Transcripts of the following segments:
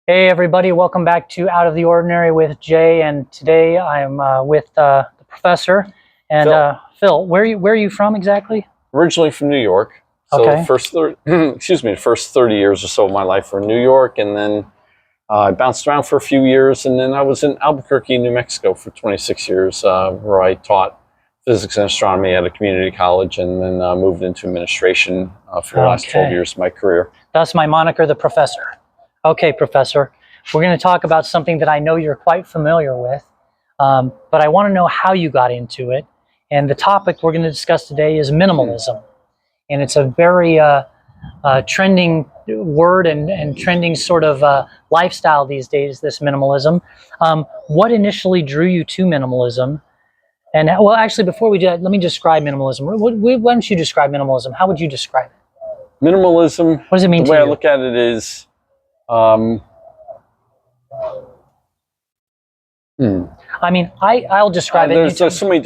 Hey everybody, welcome back to Out of the Ordinary with Jay, and today I'm with the professor and Phil. Where are you from exactly? Originally from New York. So Okay. the first 30 years or so of my life were in New York, and then I bounced around for a few years, and then I was in Albuquerque, New Mexico for 26 years, where I taught physics and astronomy at a community college, and then moved into administration for the last 12 years of my career. That's my moniker, the professor. Okay, Professor, we're going to talk about something that I know you're quite familiar with, but I want to know how you got into it. And the topic we're going to discuss today is minimalism. And it's a very trending word and trending sort of lifestyle these days, this minimalism. What initially drew you to minimalism? And well, actually, before we do that, let me describe minimalism. Why don't you describe minimalism? How would you describe it? Minimalism, what does it mean to you? The way I look at it is, I mean, I'll describe it. There's so many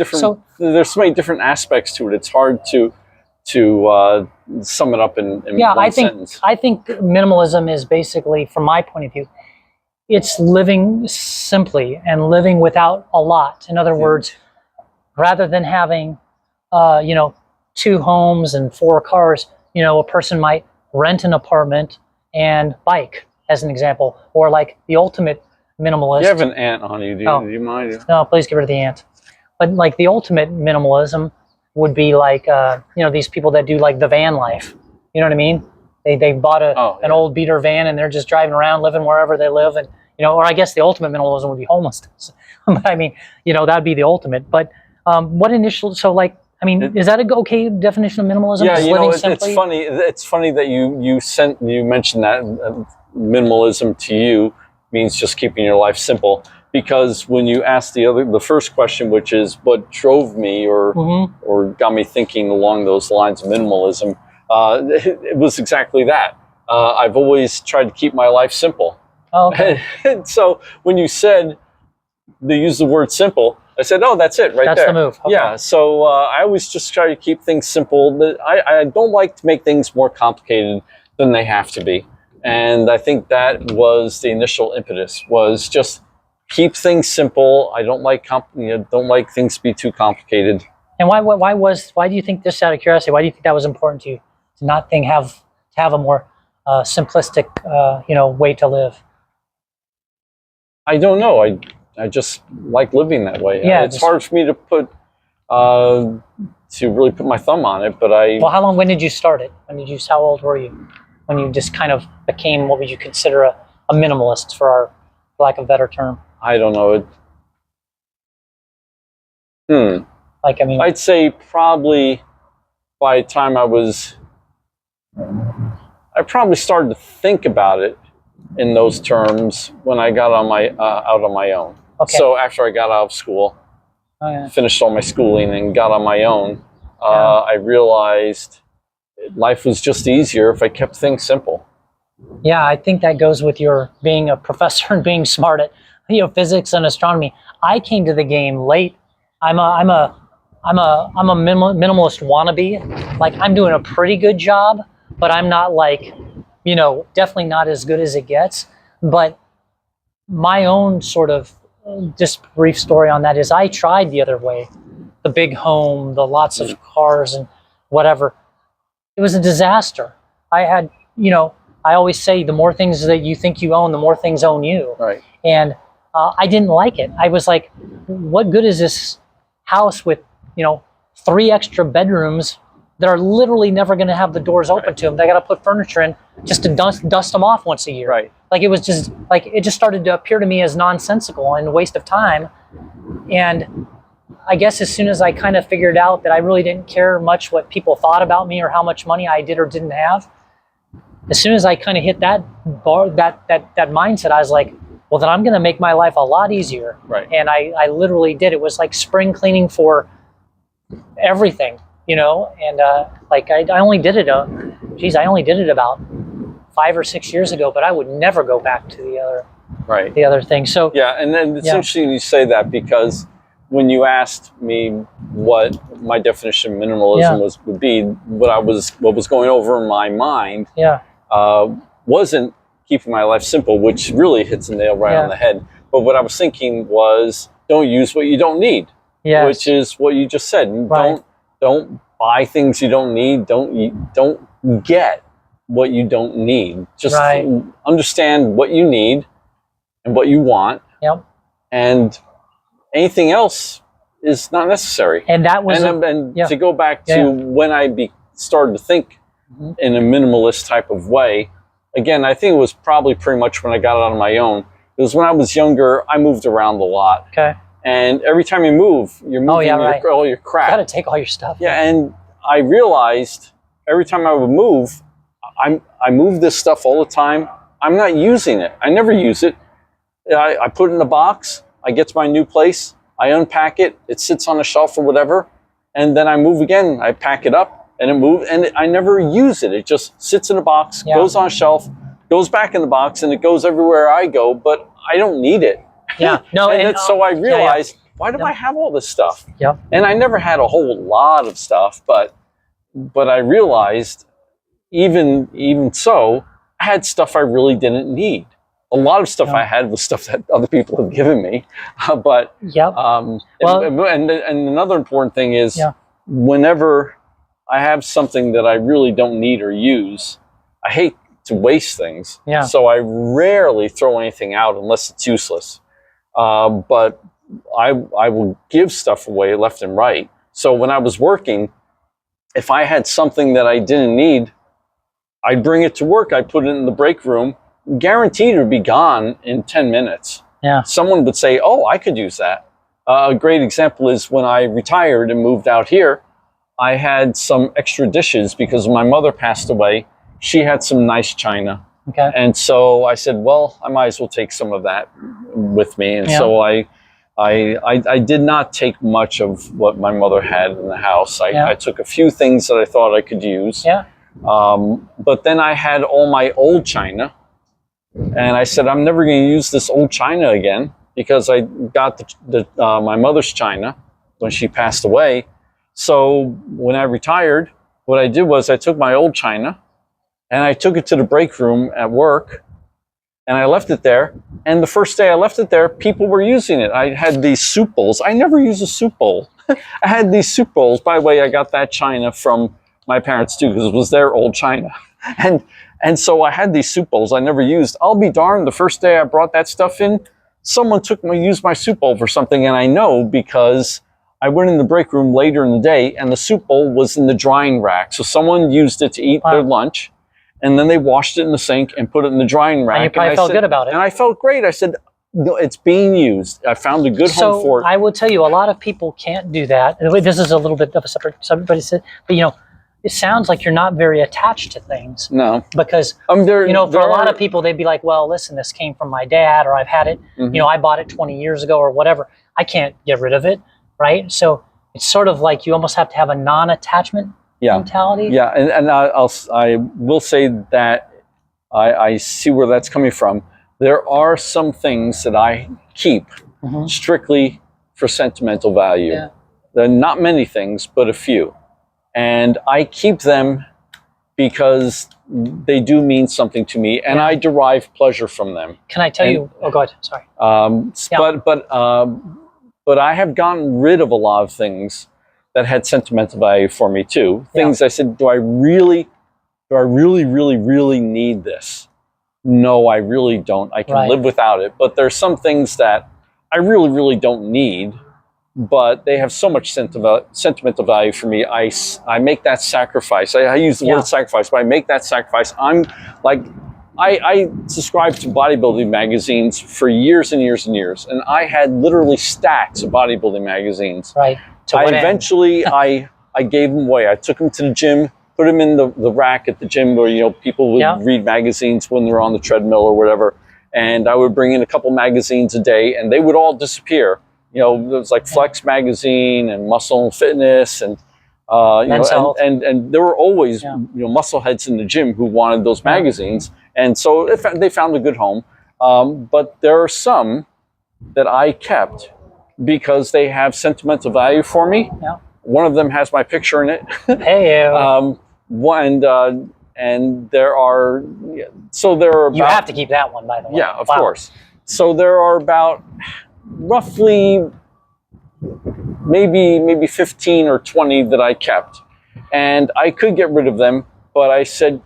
different aspects to it. It's hard to sum it up in one sentence. I think minimalism is basically, from my point of view, it's living simply and living without a lot. In other words, rather than having, 2 homes and 4 cars, a person might rent an apartment and bike, as an example, or like the ultimate minimalist. You have an ant on you. Do you mind? No, please get rid of the ant. But like the ultimate minimalism would be like, these people that do like the van life. You know what I mean? They bought an old beater van and they're just driving around, living wherever they live. And, or I guess the ultimate minimalism would be homelessness. But I mean, that'd be the ultimate. But is that a okay definition of minimalism? Yeah, living simply? It's funny that you mentioned that minimalism to you means just keeping your life simple. Because when you ask the first question, which is what drove me or got me thinking along those lines of minimalism, it was exactly that. I've always tried to keep my life simple. Oh, okay. And so when you said they use the word simple, I said, oh, that's it right there. That's the move. Okay. Yeah, so I always just try to keep things simple. I don't like to make things more complicated than they have to be. And I think that was the initial impetus, was just keep things simple. I don't like don't like things to be too complicated. And why do you think, just out of curiosity, why do you think that was important to you, to not have a more simplistic way to live? I don't know. I just like living that way. Yeah, it's hard for me to really put my thumb on it, but Well, when did you start it? How old were you when you just kind of became, what would you consider a minimalist, for lack of a better term? I don't know. I'd say probably by the time I probably started to think about it in those terms when I got out on my own. Okay. So after I got out of school, finished all my schooling and got on my own, I realized life was just easier if I kept things simple. Yeah, I think that goes with your being a professor and being smart at physics and astronomy. I came to the game late. I'm a minimalist wannabe. Like, I'm doing a pretty good job, but I'm not like, definitely not as good as it gets. But my own sort of just brief story on that is I tried the other way, the big home, the lots of cars and whatever. It was a disaster. I had, I always say the more things that you think you own, the more things own you. Right. And I didn't like it. I was like, what good is this house with, 3 extra bedrooms that are literally never going to have the doors open to them? They got to put furniture in just to dust them off once a year. Right. Like, it just started to appear to me as nonsensical and a waste of time. And I guess as soon as I kind of figured out that I really didn't care much what people thought about me or how much money I did or didn't have, as soon as I kind of hit that mindset, I was like, well, then I'm going to make my life a lot easier. Right. And I literally did. It was like spring cleaning for everything, and I only did it about 5 or 6 years ago, but I would never go back to the other thing. So yeah, and then it's interesting you say that, because when you asked me what my definition of minimalism would be, what was going over in my mind wasn't keeping my life simple, which really hits the nail right on the head. But what I was thinking was, don't use what you don't need, which is what you just said. Don't buy things you don't need. Don't get what you don't need. Just understand what you need and what you want. And anything else is not necessary. And that was to go back to when I started to think in a minimalist type of way. Again, I think it was probably pretty much when I got out on my own. It was when I was younger. I moved around a lot. And every time you move, you're moving all your crap. You got to take all your stuff. And I realized every time I would move, I move this stuff all the time. I'm not using it. I never use it. I put it in a box. I get to my new place. I unpack it. It sits on a shelf or whatever. And then I move again. I pack it up and it moves. And I never use it. It just sits in a box, goes on a shelf, goes back in the box, and it goes everywhere I go. But I don't need it. So I realized, why do I have all this stuff? And I never had a whole lot of stuff, but I realized even so, I had stuff I really didn't need. A lot of stuff I had was stuff that other people have given me. But and another important thing is whenever I have something that I really don't need or use, I hate to waste things. So I rarely throw anything out unless it's useless. But I will give stuff away left and right. So when I was working, if I had something that I didn't need, I'd bring it to work. I'd put it in the break room. Guaranteed it would be gone in 10 minutes. Someone would say, oh, I could use that. A great example is when I retired and moved out here, I had some extra dishes because my mother passed away. She had some nice china. And so I said, well, I might as well take some of that with me. And so I did not take much of what my mother had in the house. I took a few things that I thought I could use. But then I had all my old china. And I said, I'm never going to use this old china again because I got my mother's china when she passed away. So when I retired, what I did was I took my old china and I took it to the break room at work and I left it there. And the first day I left it there, people were using it. I had these soup bowls. I never use a soup bowl. I had these soup bowls. By the way, I got that china from my parents too because it was their old china. And so I had these soup bowls I never used. I'll be darned, the first day I brought that stuff in, someone used my soup bowl for something, and I know because I went in the break room later in the day and the soup bowl was in the drying rack. So someone used it to eat their lunch, and then they washed it in the sink and put it in the drying rack. And you probably felt good about it. And I felt great. I said, no, it's being used. I found a good home for it. I will tell you, a lot of people can't do that. This is a little bit of a separate subject, but it sounds like you're not very attached to things. No. Because, for a lot of people, they'd be like, well, listen, this came from my dad, or I've had it, I bought it 20 years ago or whatever. I can't get rid of it, right? So it's sort of like you almost have to have a non-attachment mentality. And I will say that I see where that's coming from. There are some things that I keep strictly for sentimental value. There are not many things, but a few. And I keep them because they do mean something to me, and I derive pleasure from them. Can I tell you? Oh, go ahead. Sorry. But I have gotten rid of a lot of things that had sentimental value for me too. Things I said, do I really need this? No, I really don't. I can live without it. But there's some things that I really don't need, but they have so much sentimental value for me. I make that sacrifice. I use the word sacrifice, but I make that sacrifice. I'm like, I subscribed to bodybuilding magazines for years and years and years, and I had literally stacks of bodybuilding magazines. I gave them away. I took them to the gym, put them in the rack at the gym where people would read magazines when they're on the treadmill or whatever, and I would bring in a couple magazines a day, and they would all disappear. There was like Flex magazine and Muscle and Fitness and and there were always muscle heads in the gym who wanted those magazines, and so they found a good home. But there are some that I kept because they have sentimental value for me. One of them has my picture in it. Hey. and there are about, you have to keep that one, by the way. yeah, of course. So there are about roughly maybe 15 or 20 that I kept, and I could get rid of them, but I said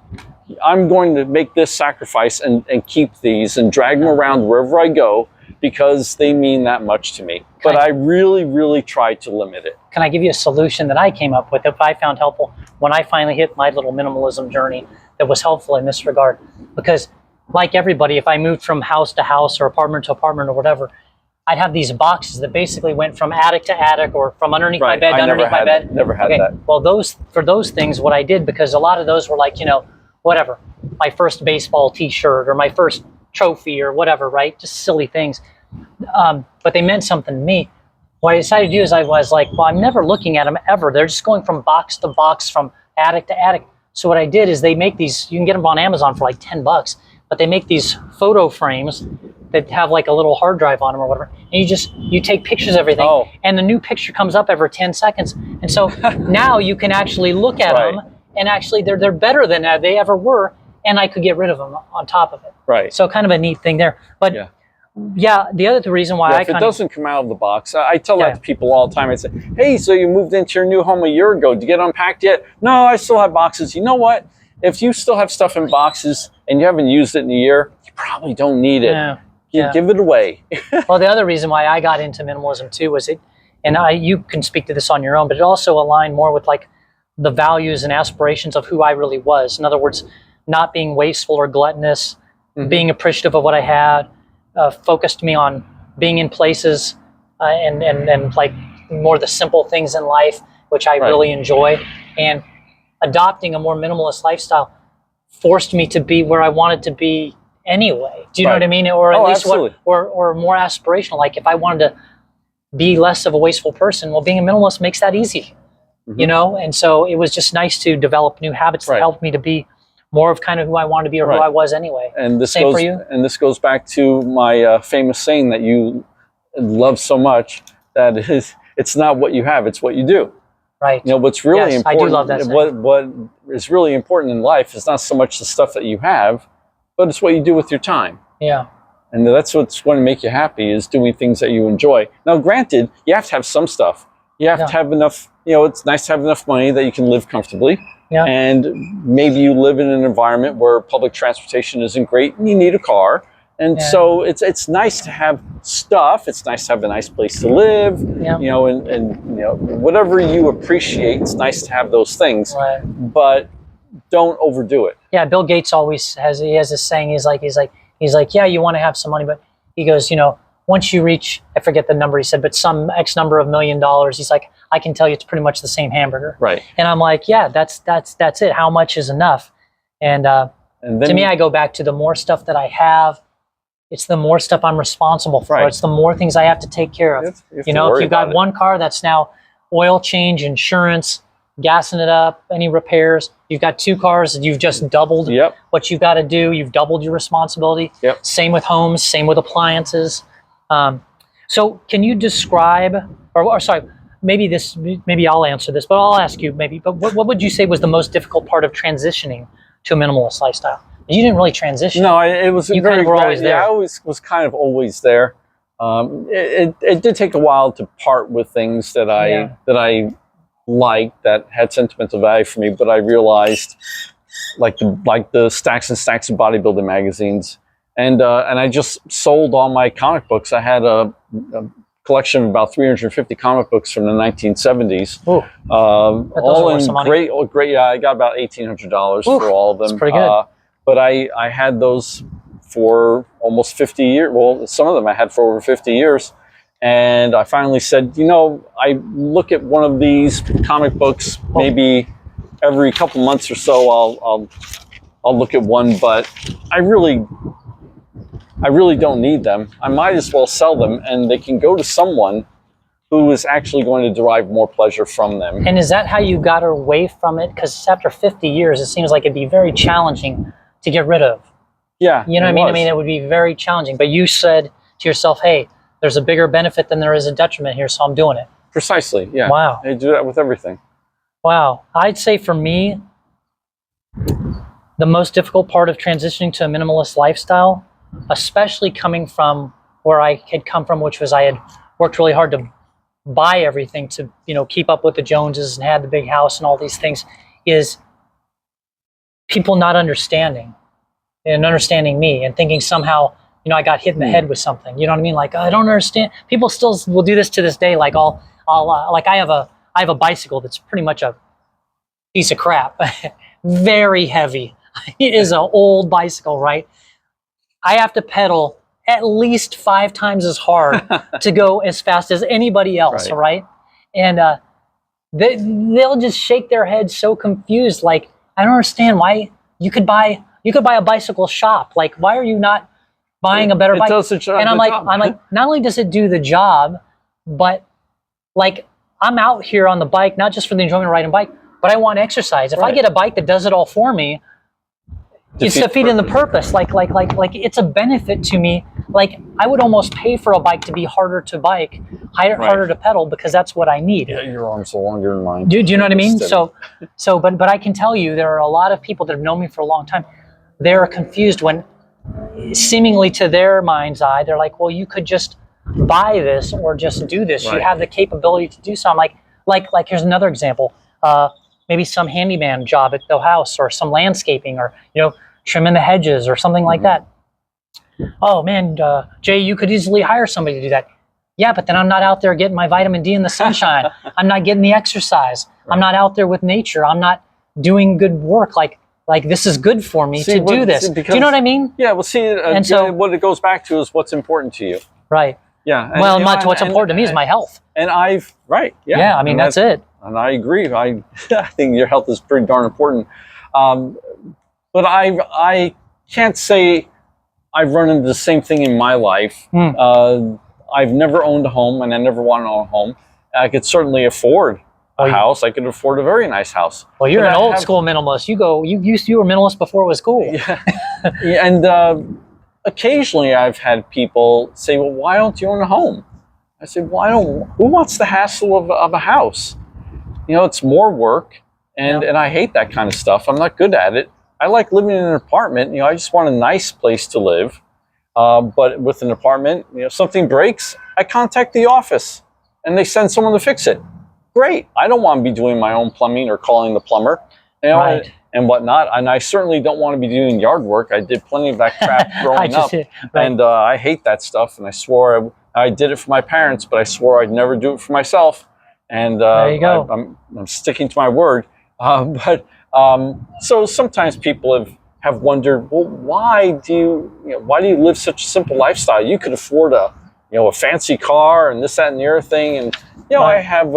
I'm going to make this sacrifice and keep these and drag them around wherever I go, because they mean that much to me. But I really try to limit it. Can I give you a solution that I came up with that I found helpful when I finally hit my little minimalism journey that was helpful in this regard? Because like everybody, if I moved from house to house or apartment to apartment or whatever, I'd have these boxes that basically went from attic to attic or from underneath my bed to underneath my bed. Never had that. Well, for those things, what I did, because a lot of those were like, whatever, my first baseball t-shirt or my first trophy or whatever, right? Just silly things. But they meant something to me. What I decided to do is I was like, well, I'm never looking at them ever. They're just going from box to box, from attic to attic. So what I did is they make these, you can get them on Amazon for like $10, but they make these photo frames that have like a little hard drive on them or whatever. And you take pictures of everything, and the new picture comes up every 10 seconds. And so now you can actually look at them, and actually they're better than they ever were, and I could get rid of them on top of it. Right. So kind of a neat thing there. But yeah, the other reason why if it doesn't come out of the box, I tell that to people all the time. I say, hey, so you moved into your new home a year ago. Did you get unpacked yet? No, I still have boxes. You know what? If you still have stuff in boxes and you haven't used it in a year, you probably don't need it. Give it away. Well, the other reason why I got into minimalism too was you can speak to this on your own, but it also aligned more with like the values and aspirations of who I really was. In other words, not being wasteful or gluttonous, being appreciative of what I had, focused me on being in places and like more the simple things in life, which I really enjoy. And adopting a more minimalist lifestyle forced me to be where I wanted to be anyway. Do you know what I mean? Or at least or more aspirational. Like if I wanted to be less of a wasteful person, well, being a minimalist makes that easy. And so it was just nice to develop new habits that helped me to be more of kind of who I wanted to be or who I was anyway. And this Same for you? And this goes back to my famous saying that you love so much, that is, it's not what you have, it's what you do. Right. What's really important. I do love that saying. What is really important in life is not so much the stuff that you have, but it's what you do with your time. Yeah. And that's what's going to make you happy, is doing things that you enjoy. Now, granted, you have to have some stuff. You have to have enough, it's nice to have enough money that you can live comfortably. Yeah. And maybe you live in an environment where public transportation isn't great and you need a car. And so it's nice to have stuff. It's nice to have a nice place to live, and whatever you appreciate, it's nice to have those things, but don't overdo it. Yeah. Bill Gates always has this saying. He's like, yeah, you want to have some money, but he goes, once you reach, I forget the number he said, but some X number of $1 million, he's like, I can tell you it's pretty much the same hamburger. Right. And I'm like, yeah, that's it. How much is enough? And then, to me, I go back to the more stuff that I have, it's the more stuff I'm responsible for. It's the more things I have to take care of. If you've got one car, that's now oil change, insurance, gassing it up, any repairs. You've got two cars, you've just doubled what you've got to do. You've doubled your responsibility. Same with homes, same with appliances. So can you describe, or sorry, maybe I'll answer this, but I'll ask you but what would you say was the most difficult part of transitioning to a minimalist lifestyle? You didn't really transition. No, it was you kind of were always there. Yeah, I always was kind of always there. It did take a while to part with things that I liked, that had sentimental value for me, but I realized like the stacks and stacks of bodybuilding magazines. And I just sold all my comic books. I had a collection of about 350 comic books from the 1970s. All in great. Yeah, I got about $1,800 for all of them. That's pretty good. But I had those for almost 50 years. Well, some of them I had for over 50 years. And I finally said, I look at one of these comic books maybe every couple months or so. I'll look at one, but I really don't need them. I might as well sell them, and they can go to someone who is actually going to derive more pleasure from them. And is that how you got away from it? Because after 50 years, it seems like it'd be very challenging to get rid of. Yeah. You know what I mean? I mean, it would be very challenging. But you said to yourself, hey, there's a bigger benefit than there is a detriment here, so I'm doing it. Precisely, yeah. Wow. I do that with everything. Wow. I'd say for me, the most difficult part of transitioning to a minimalist lifestyle, especially coming from where I had come from, which was I had worked really hard to buy everything to, keep up with the Joneses and had the big house and all these things, is people not understanding and understanding me and thinking somehow, I got hit in the head with something. You know what I mean? Like, I don't understand. People still will do this to this day. Like like I have a bicycle that's pretty much a piece of crap, very heavy. It is an old bicycle, right? I have to pedal at least 5 times as hard to go as fast as anybody else, right? And they'll just shake their heads so confused. Like, I don't understand why you could buy a bicycle shop. Like, why are you not buying a better bike? And I'm like, not only does it do the job, but like, I'm out here on the bike, not just for the enjoyment of riding a bike, but I want exercise. If I get a bike that does it all for me, it's defeating the purpose. Like it's a benefit to me. Like, I would almost pay for a bike to be harder to bike, harder to pedal, because that's what I need. Yeah, your arms are longer than mine. Do you know what I mean? But I can tell you, there are a lot of people that have known me for a long time. They're confused when, seemingly to their mind's eye, they're like, well, you could just buy this or just do this. You have the capability to do so. I'm like here's another example. Maybe some handyman job at the house, or some landscaping, or trimming the hedges or something like that. Oh man, Jay, you could easily hire somebody to do that. Yeah, but then I'm not out there getting my vitamin D in the sunshine. I'm not getting the exercise. I'm not out there with nature. I'm not doing good work. Like this is good for me to do this. Do you know what I mean? Yeah. Well, see, and so what it goes back to is what's important to you. Right. Yeah. And, well, what's important to me is my health. And Yeah. I mean, that's it. And I agree. I think your health is pretty darn important. But I can't say I've run into the same thing in my life. I've never owned a home, and I never want to own a home. I could certainly afford a house. I could afford a very nice house. Well, you're an old school minimalist. You were minimalist before it was cool. Yeah. And occasionally I've had people say, well, why don't you own a home? I say, well, who wants the hassle of a house? It's more work, and I hate that kind of stuff. I'm not good at it. I like living in an apartment. I just want a nice place to live. But with an apartment, something breaks, I contact the office and they send someone to fix it. Great. I don't want to be doing my own plumbing or calling the plumber, and whatnot. And I certainly don't want to be doing yard work. I did plenty of that crap growing up. And I hate that stuff. And I swore I did it for my parents, but I swore I'd never do it for myself. And there you go. I'm sticking to my word. So sometimes people have wondered, well, why do you live such a simple lifestyle? You could afford a fancy car and this, that, and the other thing. And I have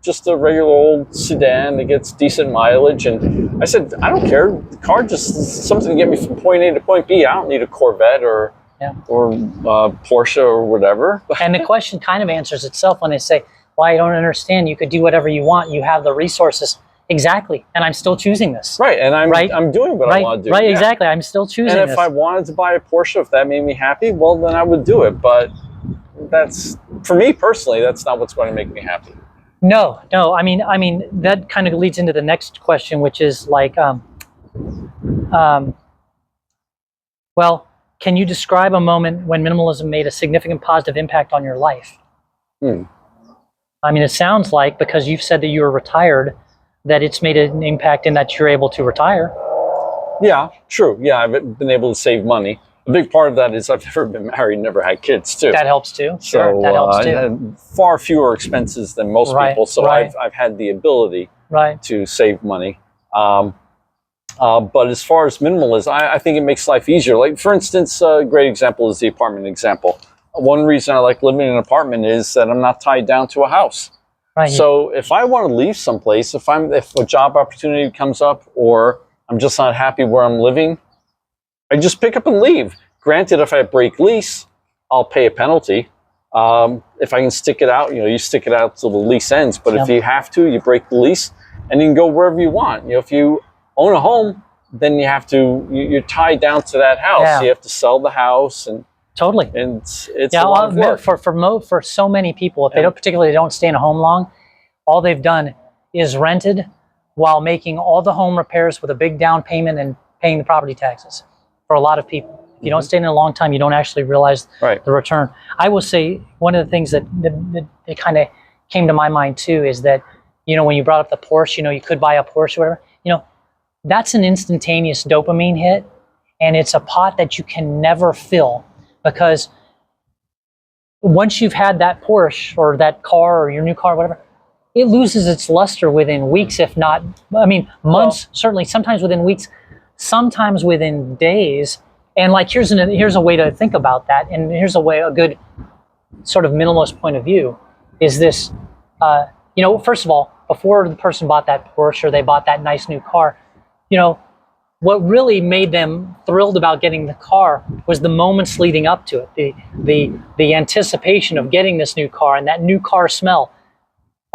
just a regular old sedan that gets decent mileage. And I said, I don't care. The car just is something to get me from point A to point B. I don't need a Corvette or Porsche or whatever. And the question kind of answers itself when they say, well, I don't understand. You could do whatever you want. You have the resources. Exactly. And I'm still choosing this. Right. And I'm doing what I want to do. Right. Yeah. Exactly. I'm still choosing this. And if I wanted to buy a Porsche, if that made me happy, well, then I would do it. But that's, for me personally, that's not what's going to make me happy. No. I mean, that kind of leads into the next question, which is like, well, can you describe a moment when minimalism made a significant positive impact on your life? I mean, it sounds like, because you've said that you were retired, that it's made an impact in that you're able to retire. Yeah, true. Yeah, I've been able to save money. A big part of that is I've never been married, never had kids too. That helps too. Sure, that helps too. I had far fewer expenses than most people, so I've had the ability to save money. But as far as minimalism, I think it makes life easier. Like, for instance, a great example is the apartment example. One reason I like living in an apartment is that I'm not tied down to a house. Right. So if I want to leave someplace, if a job opportunity comes up, or I'm just not happy where I'm living, I just pick up and leave. Granted, if I break lease, I'll pay a penalty. If I can stick it out, you stick it out till the lease ends. But if you have to, you break the lease and you can go wherever you want. If you own a home, then you're tied down to that house. Yeah. You have to sell the house and totally. And it's a lot of work. For so many people, if they don't stay in a home long, all they've done is rented while making all the home repairs with a big down payment and paying the property taxes for a lot of people. If you don't stay in a long time, you don't actually realize the return. I will say one of the things that kind of came to my mind too is that, you know, when you brought up the Porsche, you know, you could buy a Porsche or whatever, you know, that's an instantaneous dopamine hit, and it's a pot that you can never fill, because once you've had that Porsche or that car or your new car, whatever, it loses its luster within weeks, if not, I mean, months, certainly, sometimes within weeks, sometimes within days. And like, here's a way to think about that. And here's a good sort of minimalist point of view is this, you know, first of all, before the person bought that Porsche or they bought that nice new car, you know, what really made them thrilled about getting the car was the moments leading up to it, the anticipation of getting this new car and that new car smell.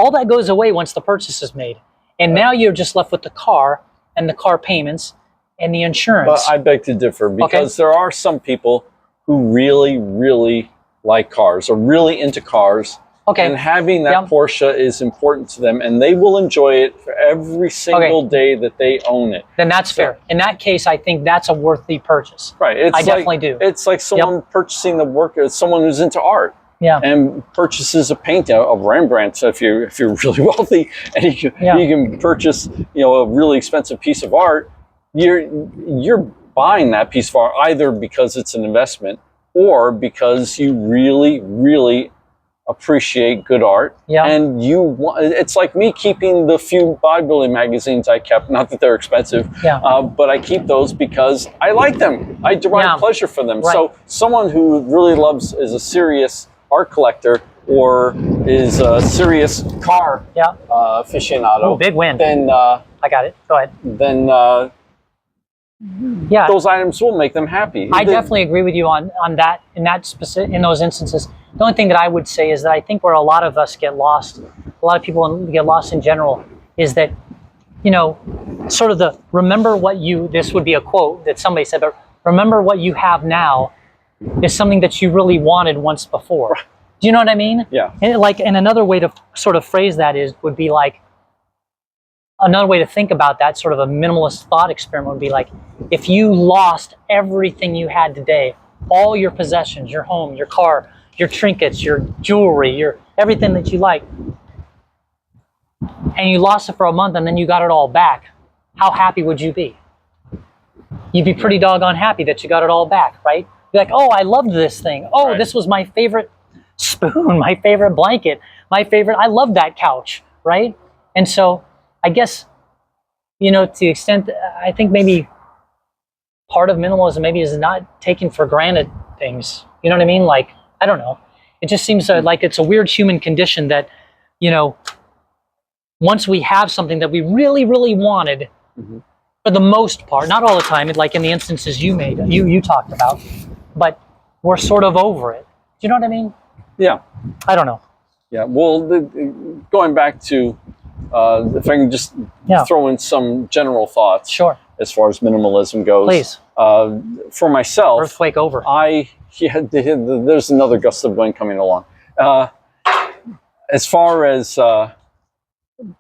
All that goes away once the purchase is made. And now you're just left with the car and the car payments and the insurance. But I beg to differ, because there are some people who really, really like cars, or really into cars. And having that Porsche is important to them, and they will enjoy it for every single day that they own it. Then that's fair. In that case, I think that's a worthy purchase. Right. I definitely do. It's like someone purchasing the work, someone who's into art. And purchases a painting of Rembrandt. So if you're really wealthy and you can purchase, you know, a really expensive piece of art, you're buying that piece of art either because it's an investment or because you really, really appreciate good art. And you want, it's like me keeping the few bodybuilding magazines I kept, not that they're expensive, but I keep those because I like them. I derive pleasure from them. So someone who really is a serious art collector or is a serious car aficionado. Ooh, big win. Then I got it. Go ahead. Then those items will make them happy. I definitely agree with you on that in those instances. The only thing that I would say is that I think where a lot of us get lost, a lot of people get lost in general, is that, you know, sort of this would be a quote that somebody said, but remember what you have now is something that you really wanted once before. Do you know what I mean? Yeah. And another way to sort of phrase that would be like, another way to think about that, sort of a minimalist thought experiment would be like, if you lost everything you had today, all your possessions, your home, your car, your trinkets, your jewelry, your everything that you like, and you lost it for a month and then you got it all back, how happy would you be? You'd be pretty doggone happy that you got it all back, right? Be like, oh, I loved this thing. Oh, this was my favorite spoon, my favorite blanket, I loved that couch, right? And so I guess, you know, to the extent, I think maybe part of minimalism maybe is not taking for granted things. You know what I mean? Like, I don't know. It just seems like it's a weird human condition that, you know, once we have something that we really, really wanted, for the most part, not all the time, like in the instances you talked about, but we're sort of over it. Do you know what I mean? Yeah. I don't know. Yeah. Well, going back to, if I can just throw in some general thoughts. Sure. As far as minimalism goes. Please. For myself. Earthquake over. There's another gust of wind coming along. As far as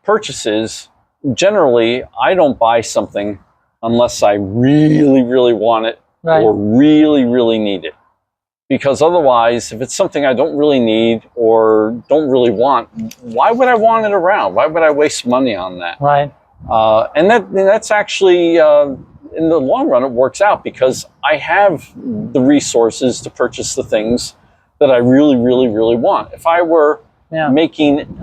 purchases, generally, I don't buy something unless I really, really want it or really, really need it. Because otherwise, if it's something I don't really need or don't really want, why would I want it around? Why would I waste money on that? Right. And that's actually, in the long run, it works out because I have the resources to purchase the things that I really, really, really want. If I were making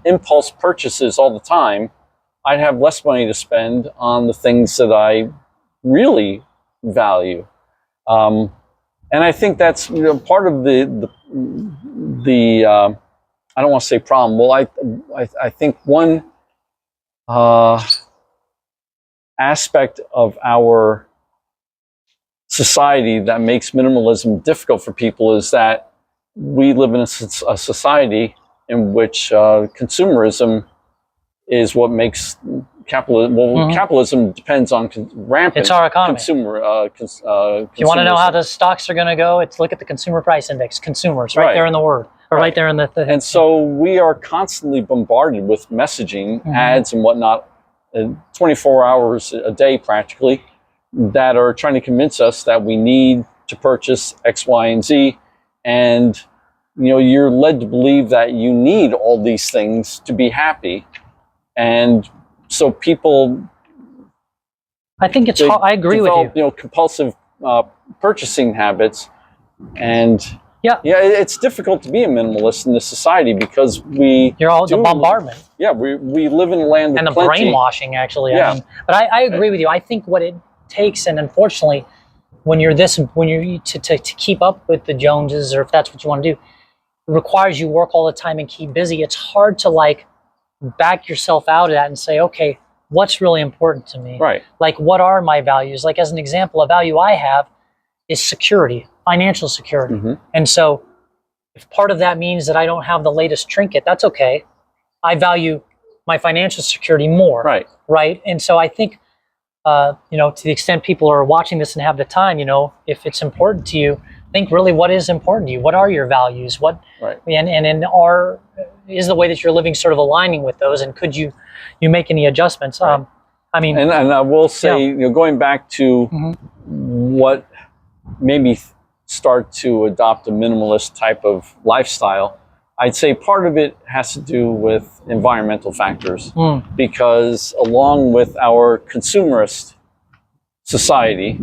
impulse purchases all the time, I'd have less money to spend on the things that I really value. And I think that's part of the I don't want to say problem. Well, I think one aspect of our society that makes minimalism difficult for people is that we live in a society in which consumerism is what makes capitalism. Well, capitalism depends on rampant. It's our economy. If you want to know how the stocks are going to go, look at the consumer price index. Consumers, right there in the word, or right there in the. And so we are constantly bombarded with messaging, ads, and whatnot, 24 hours a day practically, that are trying to convince us that we need to purchase X, Y, and Z. And, you're led to believe that you need all these things to be happy. And so people, I think it's hard. I agree with you. Compulsive purchasing habits. And yeah, it's difficult to be a minimalist in this society because you're all the bombardment. Yeah, we live in a land of and the plenty. Brainwashing, actually. Yeah. But I agree with you. I think what it takes, and unfortunately, when you're to keep up with the Joneses, or if that's what you want to do, it requires you work all the time and keep busy. It's hard to back yourself out of that and say, okay, what's really important to me? Right. Like, what are my values? Like, as an example, a value I have is security, financial security. Mm-hmm. And so if part of that means that I don't have the latest trinket, that's okay. I value my financial security more. Right. Right. And so I think, to the extent people are watching this and have the time, if it's important to you, think really what is important to you. What are your values? Right. Is the way that you're living sort of aligning with those? And could you make any adjustments? Right. And I will say, going back to what made me start to adopt a minimalist type of lifestyle, I'd say part of it has to do with environmental factors, because along with our consumerist society,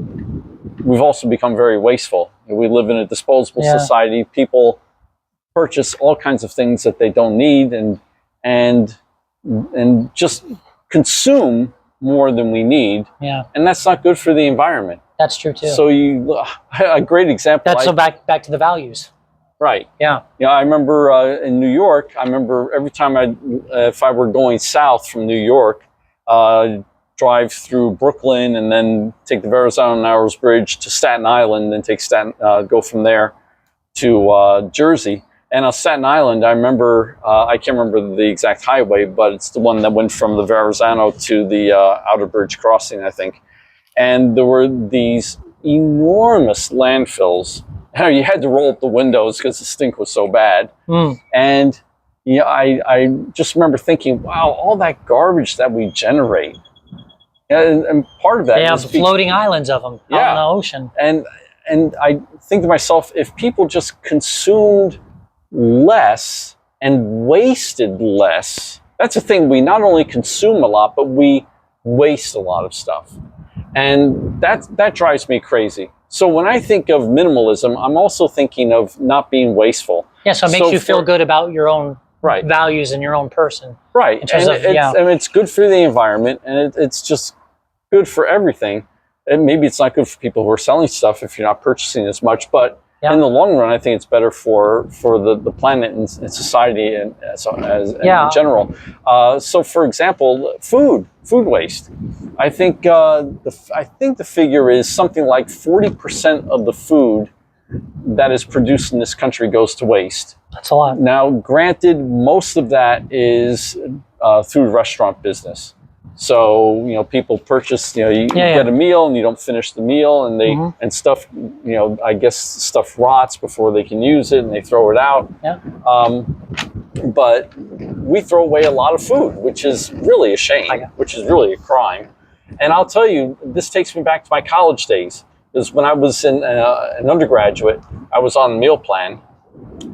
we've also become very wasteful. We live in a disposable society. People purchase all kinds of things that they don't need and just consume more than we need. Yeah. And that's not good for the environment. That's true too. So a great example. That's back to the values. Right. Yeah. I remember in New York, every time if I were going south from New York, drive through Brooklyn and then take the Verrazano Narrows Bridge to Staten Island, then go from there to Jersey. And on Staten Island, I remember, I can't remember the exact highway, but it's the one that went from the Verrazano to the Outer Bridge crossing, I think. And there were these enormous landfills. You had to roll up the windows because the stink was so bad. And I just remember thinking, wow, all that garbage that we generate. And part of that is floating islands of them out in the ocean. And I think to myself, if people just consumed less and wasted less, that's the thing. We not only consume a lot, but we waste a lot of stuff. And that drives me crazy. So when I think of minimalism, I'm also thinking of not being wasteful. Yeah, so it makes you feel good about your own values and your own person. Right. And it's good for the environment, and it's just good for everything. And maybe it's not good for people who are selling stuff if you're not purchasing as much, but in the long run, I think it's better for the planet and society and in general. So, for example, food waste. I think the figure is something like 40% of the food that is produced in this country goes to waste. That's a lot. Now, granted, most of that is through the restaurant business. So, people purchase, you get a meal and you don't finish the meal, and and stuff, I guess stuff rots before they can use it and they throw it out. Yeah. But we throw away a lot of food, which is really a shame, which is really a crime. And I'll tell you, this takes me back to my college days. Because when I was an undergraduate, I was on a meal plan,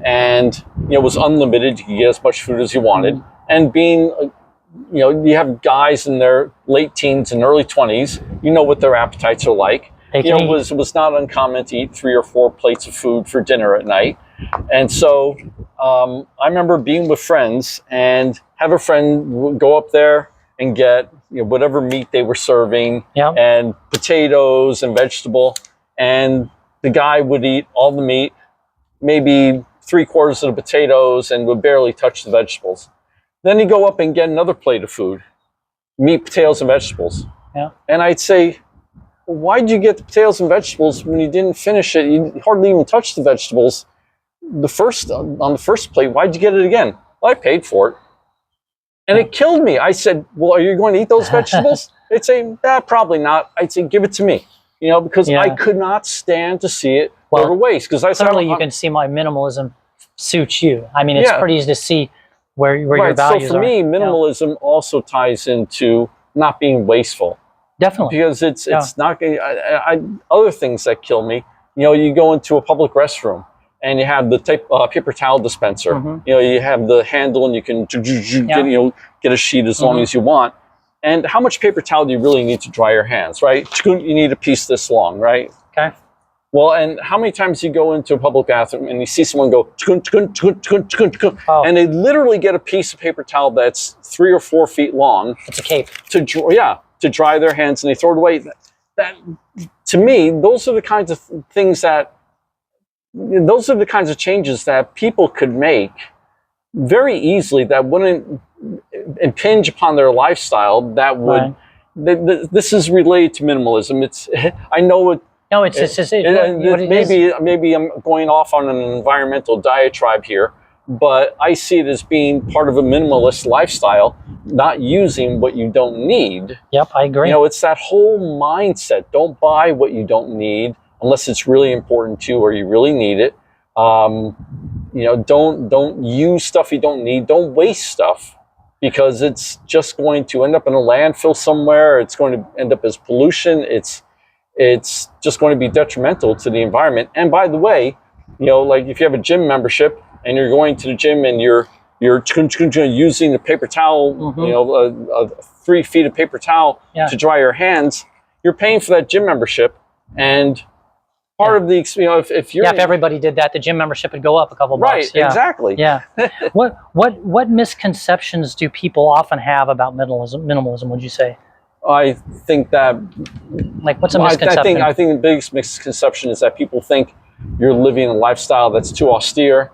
and it was unlimited. You could get as much food as you wanted. And being you have guys in their late teens and early 20s, what their appetites are like. It was not uncommon to eat 3 or 4 plates of food for dinner at night. And so I remember being with friends and have a friend go up there and get whatever meat they were serving and potatoes and vegetable. And the guy would eat all the meat, maybe 3/4 of the potatoes, and would barely touch the vegetables. Then he'd go up and get another plate of food, meat, potatoes, and vegetables. Yeah. And I'd say, well, why'd you get the potatoes and vegetables when you didn't finish it? You hardly even touched the vegetables. On the first plate, why'd you get it again? Well, I paid for it. And it killed me. I said, well, are you going to eat those vegetables? They'd say, probably not. I'd say, give it to me. Because I could not stand to see it go to waste. Because certainly you can see my minimalism suits you. I mean, it's pretty easy to see where your values are. So for me, minimalism also ties into not being wasteful. Definitely. because it's not. Other things that kill me. You go into a public restroom and you have the paper towel dispenser. You have the handle and you can get a sheet as long as you want. And how much paper towel do you really need to dry your hands, right? You need a piece this long, right? Okay. Well, and how many times you go into a public bathroom and you see someone go, and they literally get a piece of paper towel that's 3 or 4 feet long. It's a cape. To dry their hands, and they throw it away. That to me, those are the kinds of things those are the kinds of changes that people could make very easily that wouldn't impinge upon their lifestyle. That would. Right. This is related to minimalism. I know it. No, maybe I'm going off on an environmental diatribe here, but I see it as being part of a minimalist lifestyle, not using what you don't need. Yep, I agree. It's that whole mindset. Don't buy what you don't need unless it's really important to you or you really need it. Don't use stuff you don't need. Don't waste stuff, because it's just going to end up in a landfill somewhere. It's going to end up as pollution. It's just going to be detrimental to the environment. And by the way, like if you have a gym membership and you're going to the gym and you're using the paper towel, 3 feet of paper towel to dry your hands, you're paying for that gym membership. And part of the, if everybody did that, the gym membership would go up a couple bucks. Right, exactly. Yeah. What misconceptions do people often have about minimalism, would you say? I think that, like, what's a misconception? I think the biggest misconception is that people think you're living a lifestyle that's too austere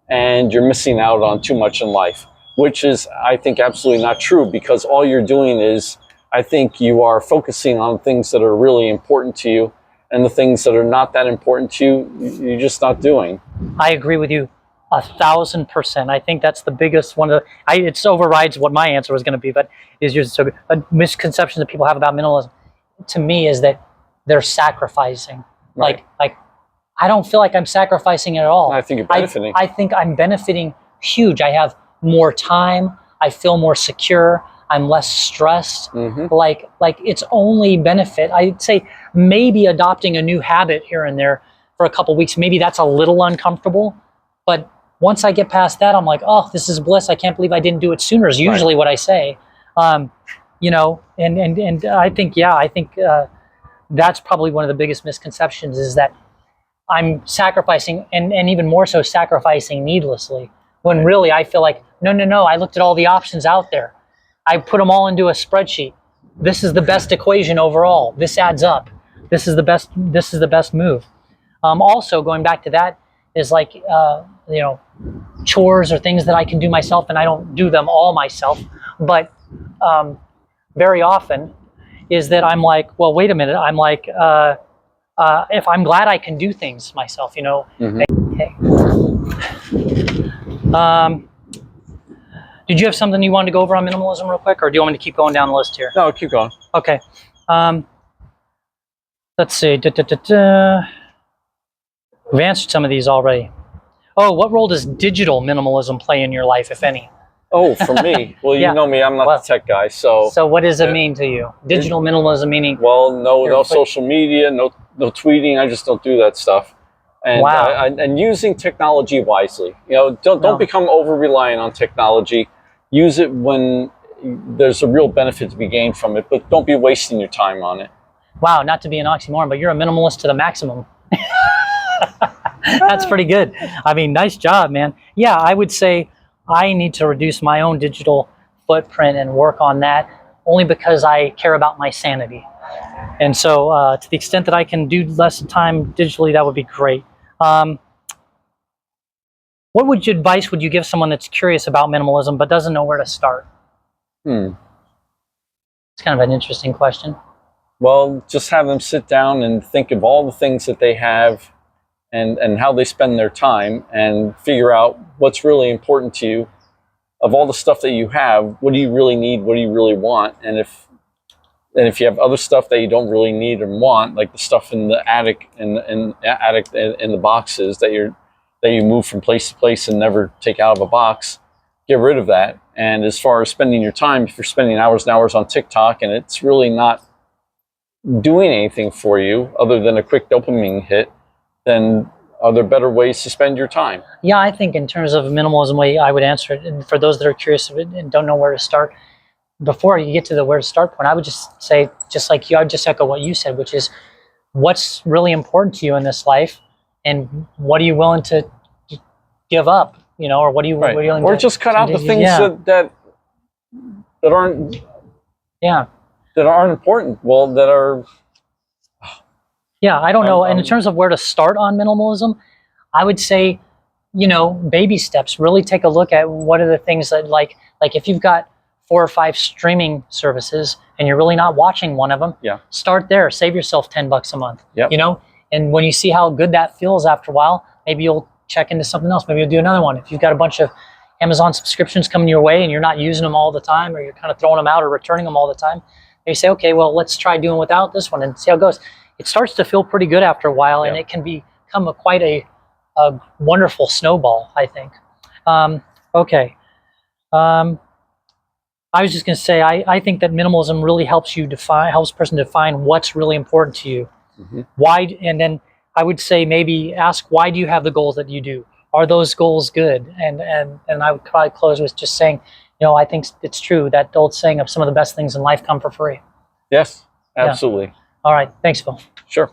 and you're missing out on too much in life, which is, I think, absolutely not true, because all you're doing is, I think you are focusing on things that are really important to you, and the things that are not that important to you, you're just not doing. I agree with you 1,000%. I think that's the biggest one. It overrides what my answer was going to be, but is just a misconception that people have about minimalism. To me, is that they're sacrificing. Right. Like I don't feel like I'm sacrificing at all. I think you're benefiting. I think I'm benefiting huge. I have more time. I feel more secure. I'm less stressed. Like it's only benefit. I'd say maybe adopting a new habit here and there for a couple weeks, maybe that's a little uncomfortable, but once I get past that, I'm like, oh, this is bliss. I can't believe I didn't do it sooner is usually what I say. And I think, that's probably one of the biggest misconceptions, is that I'm sacrificing, and even more so sacrificing needlessly, when really I feel like, no, I looked at all the options out there. I put them all into a spreadsheet. This is the best equation overall. This adds up. This is the best move. Also, going back to that is like, chores or things that I can do myself, and I don't do them all myself, but very often is that I'm like, well, wait a minute. I'm like, if I'm glad I can do things myself, Hey. Did you have something you wanted to go over on minimalism real quick, or do you want me to keep going down the list here? No, keep going. Okay. Let's see. We've answered some of these already. Oh, what role does digital minimalism play in your life, if any? Oh, for me? Well, you know me, I'm not the tech guy, so... So what does it mean to you? Digital minimalism meaning... Well, no social media, no tweeting. I just don't do that stuff. And, and using technology wisely. Don't become over-reliant on technology. Use it when there's a real benefit to be gained from it, but don't be wasting your time on it. Wow, not to be an oxymoron, but you're a minimalist to the maximum. That's pretty good. I mean, nice job, man. Yeah, I would say I need to reduce my own digital footprint and work on that, only because I care about my sanity. And so to the extent that I can do less time digitally, that would be great. What advice would you give someone that's curious about minimalism but doesn't know where to start? It's kind of an interesting question. Well, just have them sit down and think of all the things that they have and how they spend their time, and figure out what's really important to you. Of all the stuff that you have, what do you really need? What do you really want? And if you have other stuff that you don't really need and want, like the stuff in the attic in the boxes that you move from place to place and never take out of a box, get rid of that. And as far as spending your time, if you're spending hours and hours on TikTok and it's really not doing anything for you other than a quick dopamine hit, then are there better ways to spend your time? Yeah, I think in terms of minimalism way, I would answer it. And for those that are curious of it and don't know where to start, before you get to the where to start point, I would just say, just like you, I would just echo what you said, which is what's really important to you in this life, and what are you willing to give up, you know, or what are you, Right. what are you willing Or to, just cut out the things that aren't that aren't important. Well, that are. I don't know. And in terms of where to start on minimalism, I would say, you know, baby steps. Really take a look at what are the things that like if you've got 4 or 5 streaming services and you're really not watching one of them, start there. Save yourself $10 a month. You know, and when you see how good that feels after a while, maybe you'll check into something else. Maybe you'll do another one. If you've got a bunch of Amazon subscriptions coming your way and you're not using them all the time, or you're kind of throwing them out or returning them all the time, you say, okay, well, let's try doing without this one and see how it goes. It starts to feel pretty good after a while, and it can become quite a wonderful snowball, I think. Okay. I was just going to say, I think that minimalism really helps a person define what's really important to you. Why, and then I would say maybe ask, why do you have the goals that you do? Are those goals good? And I would probably close with just saying, you know, I think it's true, that old saying of some of the best things in life come for free. Yes, absolutely. All right. Thanks, Phil. Sure.